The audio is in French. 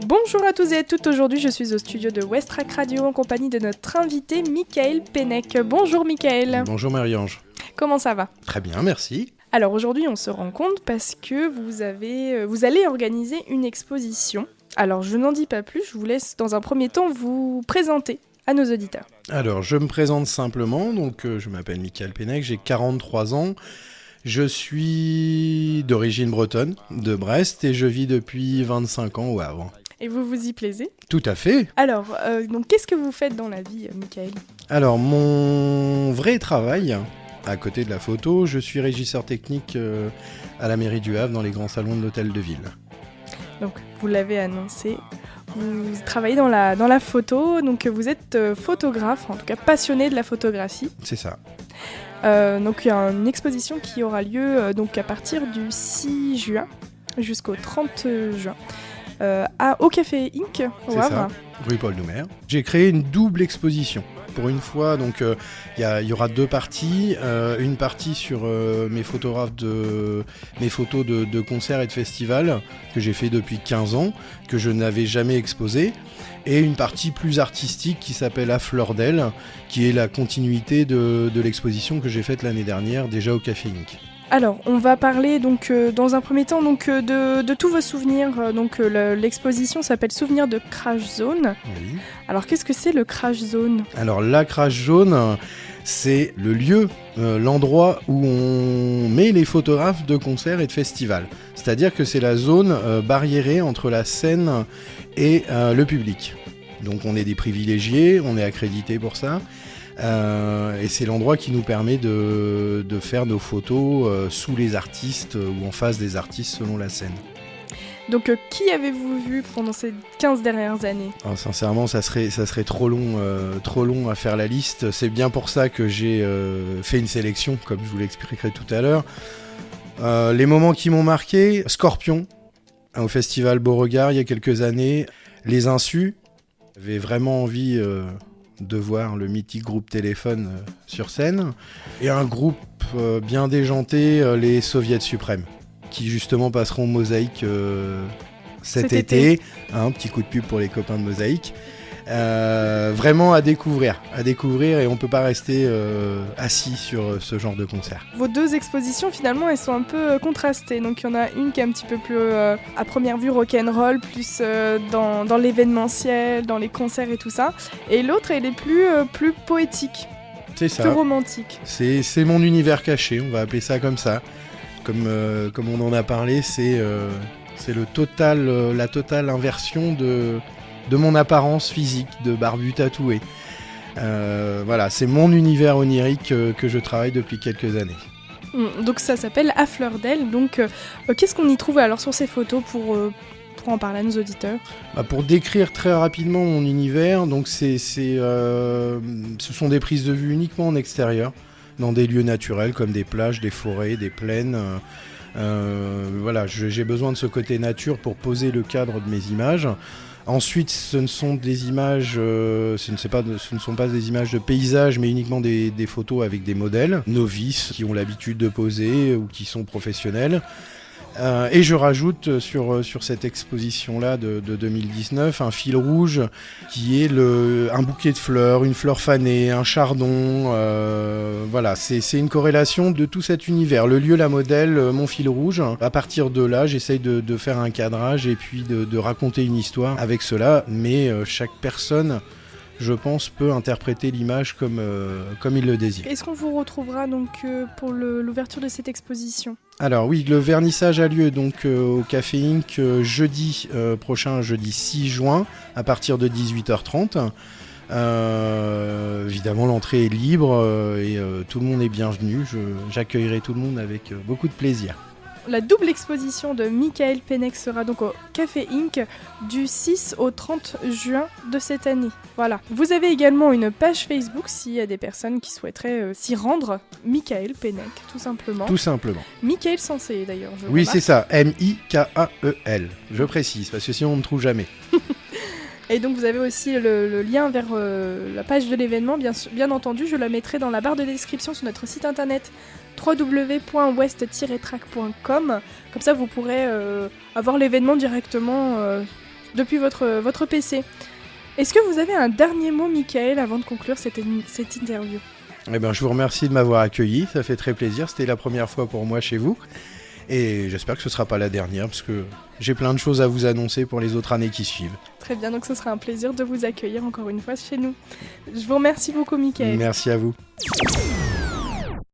Bonjour à tous et à toutes, aujourd'hui je suis au studio de Westrack Radio en compagnie de notre invité Michael Pennec. Bonjour Michael. Bonjour Marie-Ange. Comment ça va ? Très bien, merci. Alors aujourd'hui on se rencontre parce que vous allez organiser une exposition. Alors je n'en dis pas plus, je vous laisse dans un premier temps vous présenter à nos auditeurs. Alors je me présente simplement, je m'appelle Michael Pennec, j'ai 43 ans. Je suis d'origine bretonne, de Brest, et je vis depuis 25 ans au Havre. Et vous vous y plaisez ? Tout à fait. Alors, qu'est-ce que vous faites dans la vie, Michael ? Alors, mon vrai travail, à côté de la photo, je suis régisseur technique à la mairie du Havre dans les grands salons de l'hôtel de ville. Donc, vous l'avez annoncé, vous travaillez dans la photo, donc vous êtes photographe, en tout cas passionné de la photographie. C'est ça. Donc il y a une exposition qui aura lieu à partir du 6 juin jusqu'au 30 juin au Café Inc. au Havre. Ça, rue Paul Doumer. J'ai créé une double exposition. Pour une fois, il y aura deux parties. Une partie sur mes photos de concerts et de festivals que j'ai fait depuis 15 ans, que je n'avais jamais exposé. Et une partie plus artistique qui s'appelle À Fleur d'Elle, qui est la continuité de l'exposition que j'ai faite l'année dernière, déjà au Café Inc. Alors, on va parler dans un premier temps de tous vos souvenirs. L'exposition s'appelle Souvenirs de Crash Zone. Oui. Alors, qu'est-ce que c'est le Crash Zone ? Alors, la Crash Zone, c'est le lieu, l'endroit où on met les photographes de concerts et de festivals. C'est-à-dire que c'est la zone barriérée entre la scène et le public. Donc on est des privilégiés, on est accrédités pour ça. Et c'est l'endroit qui nous permet de faire nos photos sous les artistes ou en face des artistes selon la scène. Donc qui avez-vous vu pendant ces 15 dernières années ? Alors, sincèrement, ça serait trop long à faire la liste. C'est bien pour ça que j'ai fait une sélection, comme je vous l'expliquerai tout à l'heure. Les moments qui m'ont marqué, Scorpion, au festival Beauregard il y a quelques années, Les Insus. J'avais vraiment envie de voir le mythique groupe Téléphone sur scène. Et un groupe bien déjanté, les Soviets Suprêmes, qui justement passeront Mosaïque cet été. Un petit coup de pub pour les copains de Mosaïque. Vraiment à découvrir et on ne peut pas rester assis sur ce genre de concert. Vos deux expositions finalement elles sont un peu contrastées, donc il y en a une qui est un petit peu plus à première vue rock'n'roll, plus dans l'événementiel, dans les concerts et tout ça, et l'autre elle est plus poétique, c'est ça. Plus romantique. C'est mon univers caché, on va appeler ça comme ça, comme on en a parlé, c'est la totale inversion de mon apparence physique, de barbu tatoué. Voilà, c'est mon univers onirique que je travaille depuis quelques années. Donc ça s'appelle À Fleur d'Elle. Donc qu'est-ce qu'on y trouve alors sur ces photos pour en parler à nos auditeurs ? Pour décrire très rapidement mon univers, donc ce sont des prises de vue uniquement en extérieur, dans des lieux naturels comme des plages, des forêts, des plaines. Voilà, j'ai besoin de ce côté nature pour poser le cadre de mes images. Ensuite, ce ne sont des images, ce ne sont pas des images de paysage, mais uniquement des photos avec des modèles novices qui ont l'habitude de poser ou qui sont professionnels. Et je rajoute sur cette exposition-là de 2019 un fil rouge qui est un bouquet de fleurs, une fleur fanée, un chardon. Voilà, c'est une corrélation de tout cet univers. Le lieu, la modèle, mon fil rouge. À partir de là, j'essaye de faire un cadrage et puis de raconter une histoire avec cela. Mais chaque personne, je pense, peut interpréter l'image comme il le désire. Est-ce qu'on vous retrouvera donc pour l'ouverture de cette exposition ? Alors oui, le vernissage a lieu donc au Café Inc. Jeudi prochain, jeudi 6 juin, à partir de 18h30. Évidemment, l'entrée est libre et tout le monde est bienvenu. J'accueillerai tout le monde avec beaucoup de plaisir. La double exposition de Michael Pennec sera donc au Café Inc. du 6 au 30 juin de cette année. Voilà. Vous avez également une page Facebook s'il y a des personnes qui souhaiteraient s'y rendre. Michael Pennec, tout simplement. Tout simplement. Michael Sensé d'ailleurs. Oui, c'est ça. M-I-K-A-E-L. Je précise, parce que sinon on ne trouve jamais. Et donc vous avez aussi le lien vers la page de l'événement, bien entendu, je la mettrai dans la barre de description sur notre site internet www.west-track.com. Comme ça vous pourrez avoir l'événement directement depuis votre PC. Est-ce que vous avez un dernier mot, Michael, avant de conclure cette interview ? Eh ben, je vous remercie de m'avoir accueilli, ça fait très plaisir, c'était la première fois pour moi chez vous. Et j'espère que ce ne sera pas la dernière, parce que j'ai plein de choses à vous annoncer pour les autres années qui suivent. Très bien, donc ce sera un plaisir de vous accueillir encore une fois chez nous. Je vous remercie beaucoup, Michael. Merci à vous.